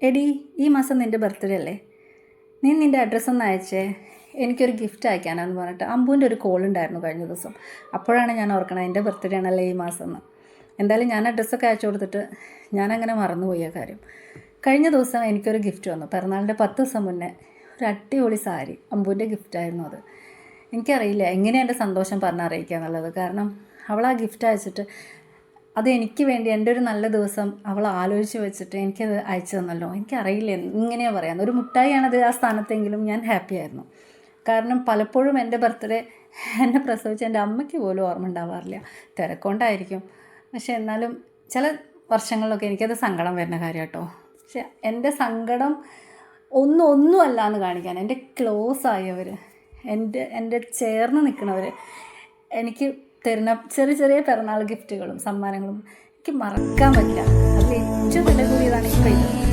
എടി, ഈ മാസം നിൻ്റെ ബർത്ത്ഡേ അല്ലേ? നീ നിൻ്റെ അഡ്രസ്സൊന്ന് അയച്ചേ, എനിക്കൊരു ഗിഫ്റ്റ് അയക്കാനാന്ന് പറഞ്ഞിട്ട് അമ്പൂൻ്റെ ഒരു കോൾ ഉണ്ടായിരുന്നു കഴിഞ്ഞ ദിവസം. അപ്പോഴാണ് ഞാൻ ഓർക്കണത് എൻ്റെ ബർത്ത്ഡേ ആണല്ലേ ഈ മാസം എന്ന്. എന്തായാലും ഞാൻ അഡ്രസ്സൊക്കെ അയച്ചു കൊടുത്തിട്ട് ഞാനങ്ങനെ മറന്നുപോയി ആ കാര്യം. കഴിഞ്ഞ ദിവസം എനിക്കൊരു ഗിഫ്റ്റ് വന്നു. പിറന്നാളിൻ്റെ 10 ദിവസം മുന്നേ ഒരു അടിപൊളി സാരി, അമ്പൂൻ്റെ ഗിഫ്റ്റായിരുന്നു അത്. എനിക്കറിയില്ല എങ്ങനെയാണ് എൻ്റെ സന്തോഷം പറഞ്ഞറിയിക്കുക എന്നുള്ളത്. കാരണം അവൾ ആ ഗിഫ്റ്റ് അയച്ചിട്ട് അത് എനിക്ക് വേണ്ടി എൻ്റെ ഒരു നല്ല ദിവസം അവൾ ആലോചിച്ച് വെച്ചിട്ട് എനിക്കത് അയച്ചു തന്നല്ലോ. എനിക്കറിയില്ല ഇങ്ങനെയാണ് പറയാം. ഒരു മുട്ടായിയാണത് ആ സ്ഥാനത്തെങ്കിലും ഞാൻ ഹാപ്പി ആയിരുന്നു. കാരണം പലപ്പോഴും എൻ്റെ ബർത്ത്ഡേ എന്നെ പ്രസവിച്ച എൻ്റെ അമ്മയ്ക്ക് പോലും ഓർമ്മ ഉണ്ടാവാറില്ല. തിരക്കൊണ്ടായിരിക്കും. പക്ഷെ എന്നാലും ചില വർഷങ്ങളിലൊക്കെ എനിക്കത് സങ്കടം വരുന്ന കാര്യം കേട്ടോ. പക്ഷെ എൻ്റെ സങ്കടം ഒന്നുമല്ല എന്ന് കാണിക്കാൻ എൻ്റെ ക്ലോസ് ആയവർ, എൻ്റെ ചേർന്ന് നിൽക്കുന്നവർ എനിക്ക് തരുന്ന ചെറിയ ചെറിയ പിറന്നാൾ ഗിഫ്റ്റുകളും സമ്മാനങ്ങളും എനിക്ക് മറക്കാൻ പറ്റില്ല. അതിൽ ഏറ്റവും വില കൂടിയതാണ് ഇപ്പോൾ ഇത്.